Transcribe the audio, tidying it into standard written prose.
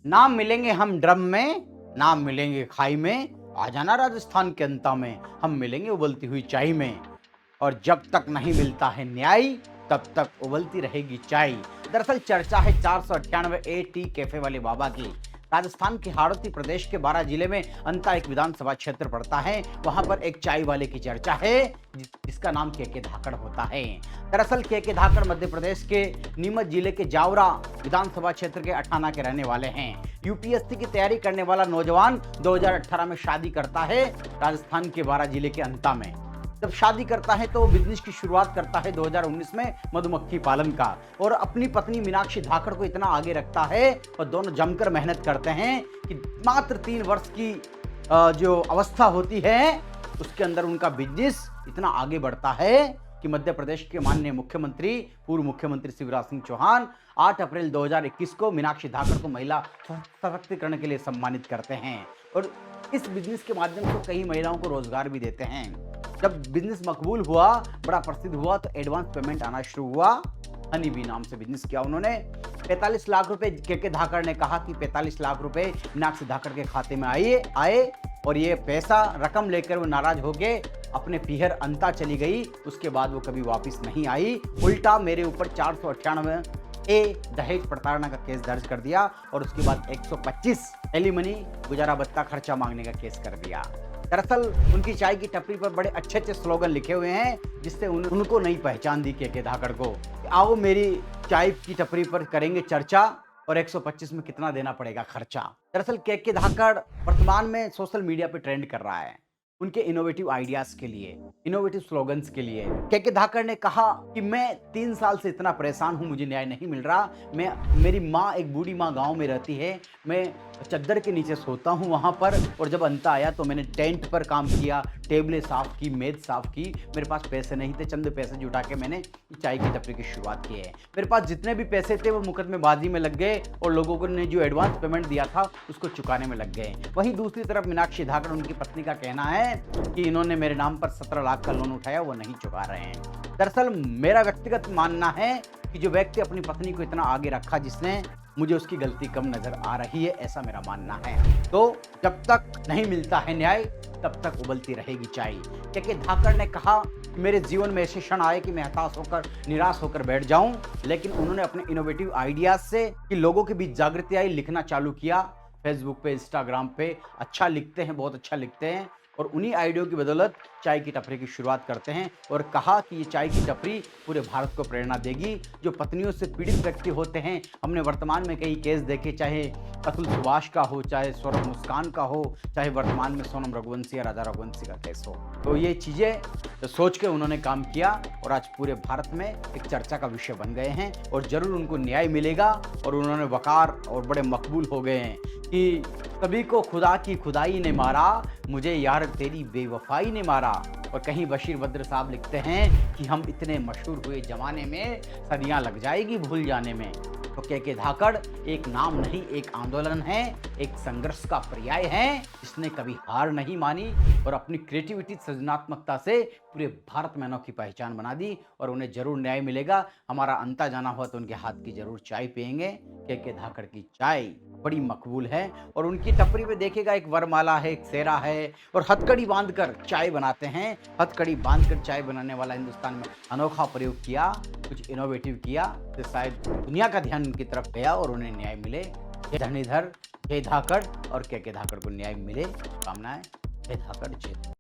नाम मिलेंगे हम ड्रम में, नाम मिलेंगे खाई में, आ जाना राजस्थान के अंता में, हम मिलेंगे उबलती हुई चाय में। और जब तक नहीं मिलता है न्याय, तब तक उबलती रहेगी चाय। दरअसल चर्चा है 498 ए टी कैफे वाले बाबा की। राजस्थान के हाड़ौती प्रदेश के 12 जिले में अंता एक विधानसभा क्षेत्र पड़ता है। वहां पर एक चाय वाले की चर्चा है जिसका नाम के धाकड़ होता है। दरअसल के धाकड़ मध्य प्रदेश के नीमच जिले के जावरा विधानसभा क्षेत्र के अठाना के रहने वाले हैं। यूपीएससी की तैयारी करने वाला नौजवान 2018 में शादी करता है राजस्थान के 12 जिले के अंता में। जब शादी करता है तो बिजनेस की शुरुआत करता है 2019 में मधुमक्खी पालन का, और अपनी पत्नी मीनाक्षी धाकड़ को इतना आगे रखता है और दोनों जमकर मेहनत करते हैं कि मात्र 3 वर्ष की जो अवस्था होती है उसके अंदर उनका बिजनेस इतना आगे बढ़ता है कि मध्य प्रदेश के माननीय मुख्यमंत्री पूर्व मुख्यमंत्री शिवराज सिंह चौहान 8 अप्रैल 2021 को मीनाक्षी धाकड़ को महिला सशक्तिकरण के लिए सम्मानित करते हैं और इस बिजनेस के माध्यम से कई महिलाओं को रोजगार भी देते हैं। जब बिजनेस मकबूल हुआ, बड़ा प्रसिद्ध हुआ, तो एडवांस पेमेंट आना शुरू हुआ। हनी बी नाम से बिजनेस किया उन्होंने। 45 लाख रुपए के धाकड़ ने कहा कि 45 लाख रुपए मीनाक्षी धाकड़ के खाते में आए और ये पैसा रकम लेकर वो नाराज होके अपने पीहर अंता चली गई। उसके बाद वो कभी वापस नहीं आई। उल्टा मेरे ऊपर 498 ए दहेज प्रताड़ना का केस दर्ज कर दिया और उसके बाद 125 एलिमनी गुजारा भत्ता खर्चा मांगने का केस कर दिया। दरअसल उनकी चाय की टपरी पर बड़े अच्छे अच्छे स्लोगन लिखे हुए हैं जिससे उनको नई पहचान दी के धाकड़ को। आओ मेरी चाय की टपरी पर करेंगे चर्चा और 125 में कितना देना पड़ेगा खर्चा। दरअसल के धाकड़ वर्तमान में सोशल मीडिया पे ट्रेंड कर रहा है उनके इनोवेटिव आइडियाज के लिए, इनोवेटिव स्लोगन्स के लिए। के धाकड़ ने कहा कि मैं 3 साल से इतना परेशान हूं, मुझे न्याय नहीं मिल रहा। मेरी माँ, एक बूढ़ी माँ गांव में रहती है, मैं चद्दर के नीचे सोता हूं वहां पर, और जब अंत आया तो मैंने टेंट पर काम किया, टेबलें साफ की, मेज साफ की। मेरे पास पैसे नहीं थे, चंद पैसे जुटा के मैंने चाय की टपरी की शुरुआत की है। मेरे पास जितने भी पैसे थे वो मुकदमेबाजी में लग गए और लोगों ने जो एडवांस पेमेंट दिया था उसको चुकाने में लग गए। वहीं दूसरी तरफ मीनाक्षी धाकड़, उनकी पत्नी का कहना है कि इन्होंने मेरे नाम पर 17 लाख का लोन उठाया, वो नहीं चुका रहे हैं। दरअसल मेरा व्यक्तिगत मानना है कि जो व्यक्ति अपनी पत्नी को इतना आगे रखा, जिसने, मुझे उसकी गलती कम नजर आ रही है, ऐसा मेरा मानना है। तो जब तक नहीं मिलता है न्याय, तब तक उबलती रहेगी चाय। के धाकड़ ने कहा कि मेरे जीवन में ऐसे क्षण आए कि मैं हताश होकर, निराश होकर बैठ जाऊं, लेकिन उन्होंने अपने इनोवेटिव आइडियाज से कि लोगों के बीच जागृति आई, लिखना चालू किया। फेसबुक पे, इंस्टाग्राम पे अच्छा लिखते हैं, बहुत अच्छा लिखते हैं, और उन्हीं आइडियो की बदौलत चाय की टपरी की शुरुआत करते हैं। और कहा कि ये चाय की टपरी पूरे भारत को प्रेरणा देगी। जो पत्नियों से पीड़ित व्यक्ति होते हैं, हमने वर्तमान में कई केस देखे, चाहे अतुल सुभाष का हो, चाहे सौरभ मुस्कान का हो, चाहे वर्तमान में सोनम रघुवंशी या राजा रघुवंशी का केस हो। तो ये चीज़ें सोच के उन्होंने काम किया और आज पूरे भारत में एक चर्चा का विषय बन गए हैं और ज़रूर उनको न्याय मिलेगा। और उन्होंने वकार और बड़े मकबूल हो गए हैं कि सभी को खुदा की खुदाई ने मारा, मुझे यार तेरी बेवफाई ने मारा। और कहीं बशीर बद्र साहब लिखते हैं कि हम इतने मशहूर हुए जमाने में, सदियां लग जाएगी भूल जाने में। तो के धाकड़ एक नाम नहीं, एक आंदोलन है, एक संघर्ष का पर्याय है, जिसने कभी हार नहीं मानी और अपनी क्रिएटिविटी, सृजनात्मकता से पूरे भारत में अनोखी पहचान बना दी। और उन्हें जरूर न्याय मिलेगा। हमारा अंता जाना हुआ तो उनके हाथ की जरूर चाय पियेंगे। के धाकड़ की चाय बड़ी मकबूल है और उनकी टपरी में देखिएगा एक वरमाला है, एक सेहरा है, और हथकड़ी बांधकर चाय बनाते हैं। हथकड़ी बांधकर चाय बनाने वाला हिंदुस्तान में अनोखा प्रयोग किया, कुछ इनोवेटिव किया, तो शायद दुनिया का ध्यान उनकी तरफ गया और उन्हें न्याय मिले। धनीधर के धाकड़ और के धाकड़ को न्याय मिले, कामनाएं। के धाकड़ जय।